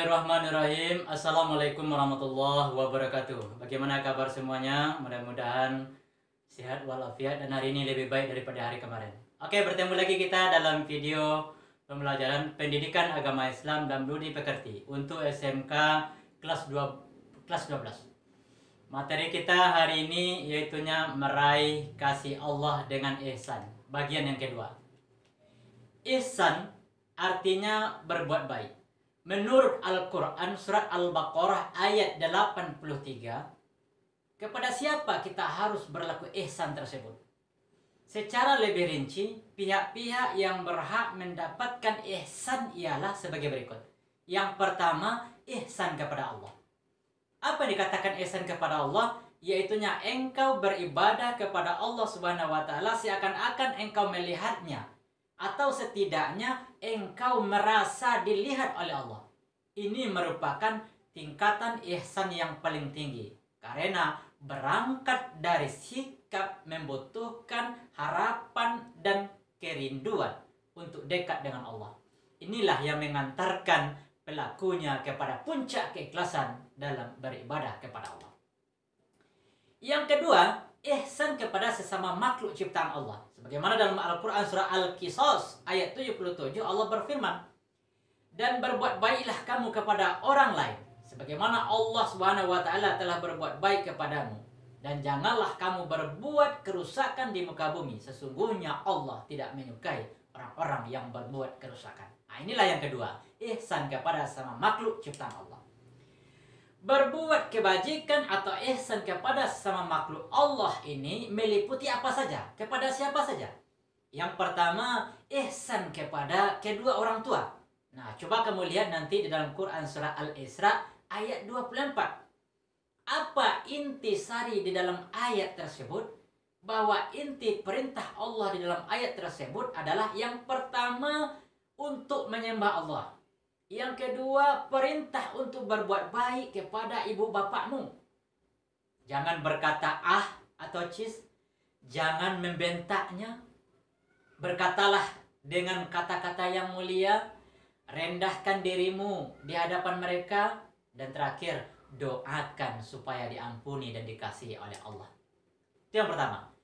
Bismillahirrahmanirrahim. Assalamualaikum warahmatullahi wabarakatuh. Bagaimana kabar semuanya? Mudah-mudahan sehat walafiat dan hari ini lebih baik daripada hari kemarin. Oke, bertemu lagi kita dalam video pembelajaran pendidikan agama Islam dan budi pekerti untuk SMK kelas 12. Materi kita hari ini yaitunya meraih kasih Allah dengan ihsan. Bagian yang kedua. Ihsan artinya berbuat baik. Menurut Al-Quran surat Al-Baqarah ayat 83, kepada siapa kita harus berlaku ihsan tersebut? Secara lebih rinci, pihak-pihak yang berhak mendapatkan ihsan ialah sebagai berikut. Yang pertama, ihsan kepada Allah. Apa yang dikatakan ihsan kepada Allah? Yaitunya engkau beribadah kepada Allah Subhanahu wa Ta'ala seakan-akan engkau melihatnya, atau setidaknya engkau merasa dilihat oleh Allah. Ini merupakan tingkatan ihsan yang paling tinggi, karena berangkat dari sikap membutuhkan harapan dan kerinduan untuk dekat dengan Allah. Inilah yang mengantarkan pelakunya kepada puncak keikhlasan dalam beribadah kepada Allah. Yang kedua, ihsan kepada sesama makhluk ciptaan Allah. Sebagaimana dalam Al-Quran surah Al-Qisas ayat 77 Allah berfirman, dan berbuat baiklah kamu kepada orang lain sebagaimana Allah Subhanahu wa Ta'ala telah berbuat baik kepadamu, dan janganlah kamu berbuat kerusakan di muka bumi, sesungguhnya Allah tidak menyukai orang-orang yang berbuat kerusakan. Nah, inilah yang kedua, ihsan kepada sesama makhluk ciptaan Allah. Berbuat kebajikan atau ihsan kepada sesama makhluk Allah ini meliputi apa saja, kepada siapa saja. Yang pertama, ihsan kepada kedua orang tua. Nah, coba kamu lihat nanti di dalam Quran surah Al-Isra ayat 24. Apa inti sari di dalam ayat tersebut? Bahwa inti perintah Allah di dalam ayat tersebut adalah yang pertama untuk menyembah Allah. Yang kedua, perintah untuk berbuat baik kepada ibu bapakmu. Jangan berkata ah atau cis. Jangan membentaknya. Berkatalah dengan kata-kata yang mulia. Rendahkan dirimu di hadapan mereka. Dan terakhir, doakan supaya diampuni dan dikasihi oleh Allah. Itu yang pertama.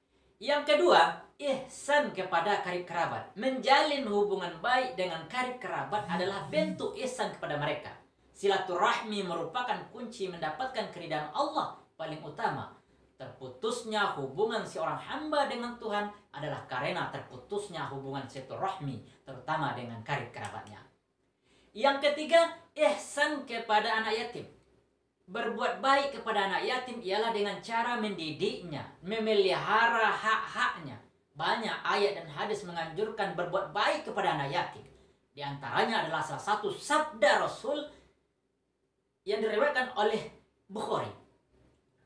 Yang kedua, ihsan kepada karib kerabat. Menjalin hubungan baik dengan karib kerabat adalah bentuk ihsan kepada mereka. Silaturahmi merupakan kunci mendapatkan keridhaan Allah paling utama. Terputusnya hubungan seorang hamba dengan Tuhan adalah karena terputusnya hubungan silaturahmi, terutama dengan karib kerabatnya. Yang ketiga, ihsan kepada anak yatim. Berbuat baik kepada anak yatim ialah dengan cara mendidiknya, memelihara hak-haknya. Banyak ayat dan hadis menganjurkan berbuat baik kepada anak yatim. Di antaranya adalah salah satu sabda Rasul yang diriwayatkan oleh Bukhari.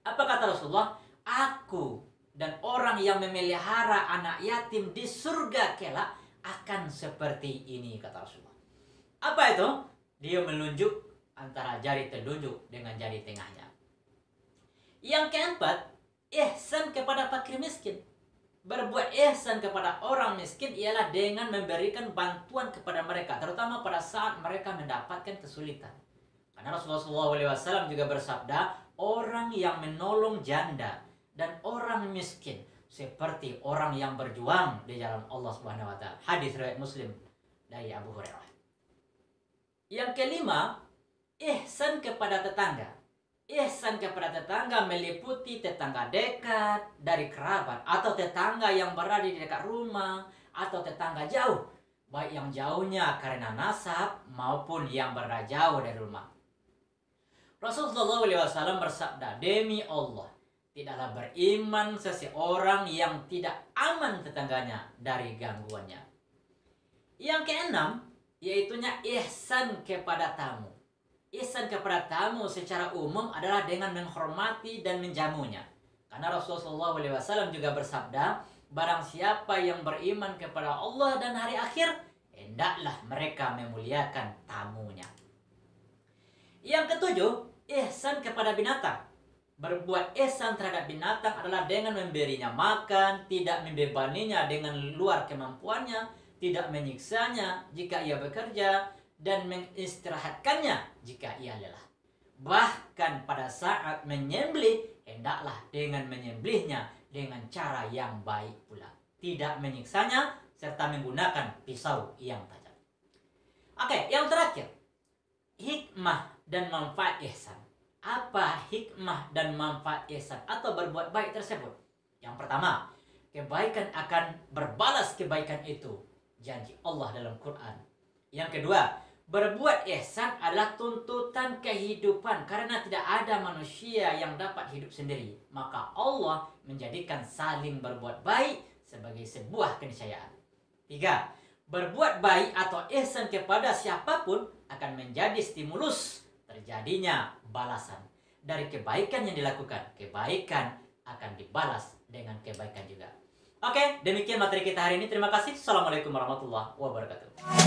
Apa kata Rasulullah? Aku dan orang yang memelihara anak yatim di surga kelak akan seperti ini, kata Rasulullah. Apa itu? Dia menunjuk antara jari telunjuk dengan jari tengahnya. Yang keempat, ihsan kepada fakir miskin. Berbuat ihsan kepada orang miskin ialah dengan memberikan bantuan kepada mereka, terutama pada saat mereka mendapatkan kesulitan. Karena Rasulullah SAW juga bersabda, orang yang menolong janda dan orang miskin seperti orang yang berjuang di jalan Allah Subhanahu wa Ta'ala. Hadis riwayat Muslim dari Abu Hurairah. Yang kelima, ihsan kepada tetangga. Ihsan kepada tetangga meliputi tetangga dekat dari kerabat, atau tetangga yang berada di dekat rumah, atau tetangga jauh, baik yang jauhnya karena nasab maupun yang berada jauh dari rumah. Rasulullah SAW bersabda, demi Allah, tidaklah beriman seseorang yang tidak aman tetangganya dari gangguannya. Yang keenam, yaitunya ihsan kepada tamu. Ihsan kepada tamu secara umum adalah dengan menghormati dan menjamunya. Karena Rasulullah SAW juga bersabda, barang siapa yang beriman kepada Allah dan hari akhir, hendaklah mereka memuliakan tamunya. Yang ketujuh, ihsan kepada binatang. Berbuat ihsan terhadap binatang adalah dengan memberinya makan, tidak membebaninya dengan luar kemampuannya, tidak menyiksanya jika ia bekerja, dan mengistirahatkannya jika ia lelah. Bahkan pada saat menyembelih, hendaklah dengan menyembelihnya dengan cara yang baik pula, tidak menyiksanya serta menggunakan pisau yang tajam. Oke, yang terakhir, hikmah dan manfaat ihsan. Apa hikmah dan manfaat ihsan atau berbuat baik tersebut? Yang pertama, kebaikan akan berbalas kebaikan itu, janji Allah dalam Quran. Yang kedua, berbuat ihsan adalah tuntutan kehidupan karena tidak ada manusia yang dapat hidup sendiri. Maka Allah menjadikan saling berbuat baik sebagai sebuah keniscayaan. 3. Berbuat baik atau ihsan kepada siapapun akan menjadi stimulus terjadinya balasan dari kebaikan yang dilakukan. Kebaikan akan dibalas dengan kebaikan juga. Oke, demikian materi kita hari ini. Terima kasih. Assalamualaikum warahmatullahi wabarakatuh.